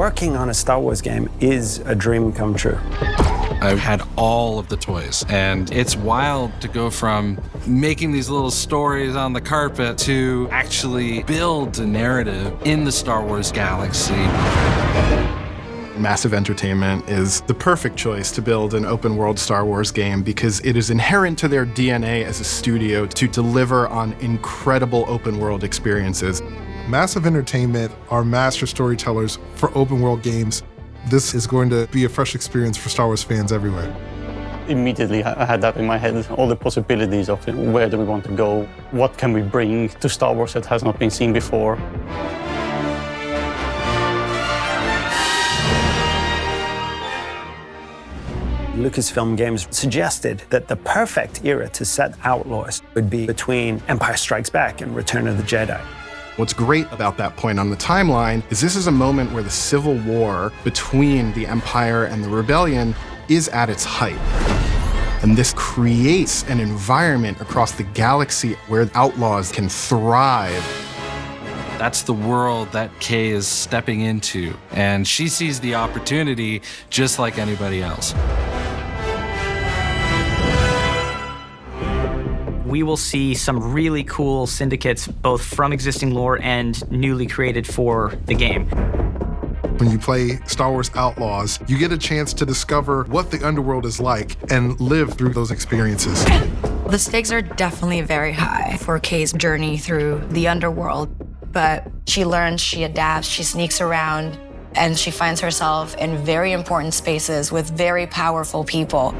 working on a Star Wars game is a dream come true. I had all of the toys, and it's wild to go from making these little stories on the carpet to actually build a narrative in the Star Wars galaxy. Massive Entertainment is the perfect choice to build an open-world Star Wars game because it is inherent to their DNA as a studio to deliver on incredible open-world experiences. Massive Entertainment are master storytellers for open-world games. This is going to be a fresh experience for Star Wars fans everywhere. Immediately, I had that in my head, all the possibilities of where do we want to go, what can we bring to Star Wars that has not been seen before. Lucasfilm Games suggested that the perfect era to set Outlaws would be between Empire Strikes Back and Return of the Jedi. What's great about that point on the timeline is this is a moment where the civil war between the Empire and the Rebellion is at its height. And this creates an environment across the galaxy where Outlaws can thrive. That's the world that Kay is stepping into, and she sees the opportunity just like anybody else. We will see some really cool syndicates, both from existing lore and newly created for the game. When you play Star Wars Outlaws, you get a chance to discover what the underworld is like and live through those experiences. The stakes are definitely very high for Kay's journey through the underworld, but she learns, she adapts, she sneaks around, and she finds herself in very important spaces with very powerful people.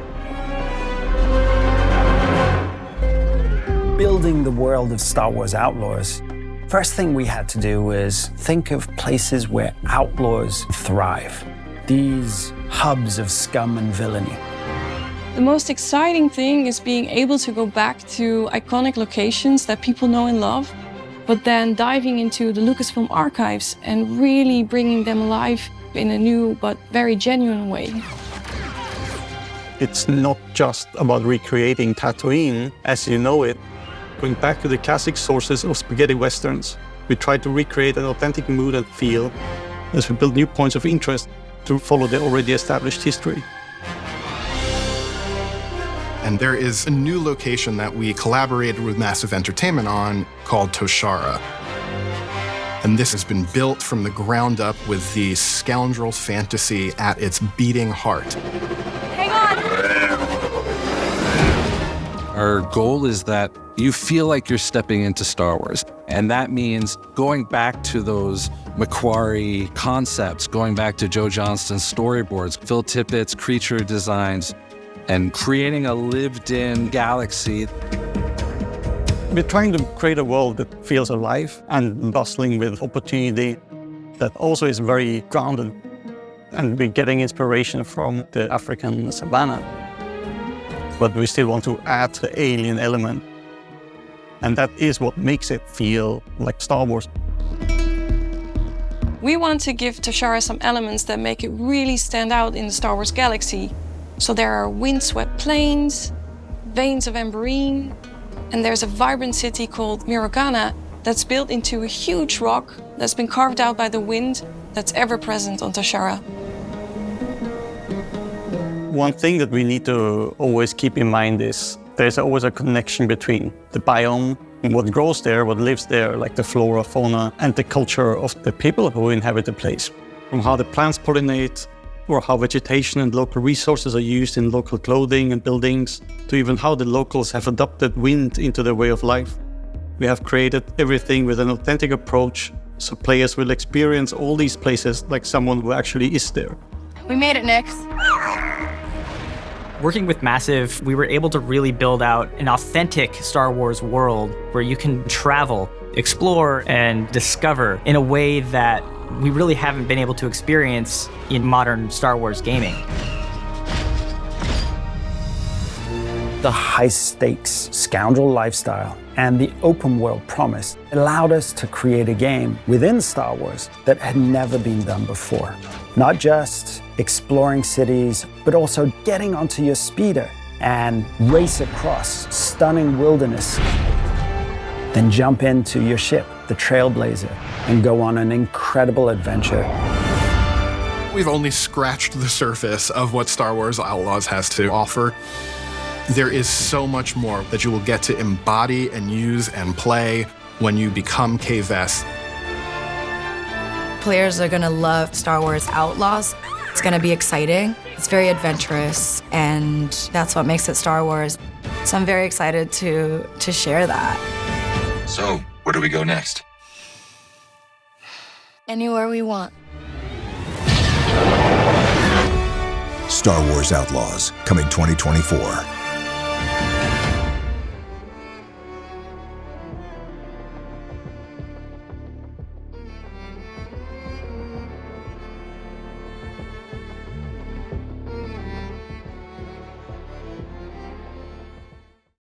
Building the world of Star Wars Outlaws, first thing we had to do was think of places where outlaws thrive. These hubs of scum and villainy. The most exciting thing is being able to go back to iconic locations that people know and love, but then diving into the Lucasfilm archives and really bringing them alive in a new but very genuine way. It's not just about recreating Tatooine as you know it. Going back to the classic sources of spaghetti westerns, we try to recreate an authentic mood and feel as we build new points of interest to follow the already established history. And there is a new location that we collaborated with Massive Entertainment on called Toshara. And this has been built from the ground up with the scoundrel fantasy at its beating heart. Hang on! Our goal is that you feel like you're stepping into Star Wars. And that means going back to those Macquarie concepts, going back to Joe Johnston's storyboards, Phil Tippett's creature designs, and creating a lived-in galaxy. We're trying to create a world that feels alive and bustling with opportunity, that also is very grounded. And we're getting inspiration from the African savannah. But we still want to add the alien element. And that is what makes it feel like Star Wars. We want to give Toshara some elements that make it really stand out in the Star Wars galaxy. So there are windswept plains, veins of amberine, and there's a vibrant city called Mirogana that's built into a huge rock that's been carved out by the wind that's ever present on Toshara. One thing that we need to always keep in mind is there's always a connection between the biome and what grows there, what lives there, like the flora, fauna, and the culture of the people who inhabit the place. From how the plants pollinate, or how vegetation and local resources are used in local clothing and buildings, to even how the locals have adopted wind into their way of life. We have created everything with an authentic approach, so players will experience all these places like someone who actually is there. We made it, Nick. Working with Massive, we were able to really build out an authentic Star Wars world where you can travel, explore, and discover in a way that we really haven't been able to experience in modern Star Wars gaming. The high-stakes scoundrel lifestyle and the open-world promise allowed us to create a game within Star Wars that had never been done before. Not just exploring cities, but also getting onto your speeder and race across stunning wilderness. Then jump into your ship, the Trailblazer, and go on an incredible adventure. We've only scratched the surface of what Star Wars Outlaws has to offer. There is so much more that you will get to embody and use and play when you become Kay Vess. Players are going to love Star Wars Outlaws. It's going to be exciting. It's very adventurous, and that's what makes it Star Wars. So I'm very excited to share that. So, where do we go next? Anywhere we want. Star Wars Outlaws, coming 2024.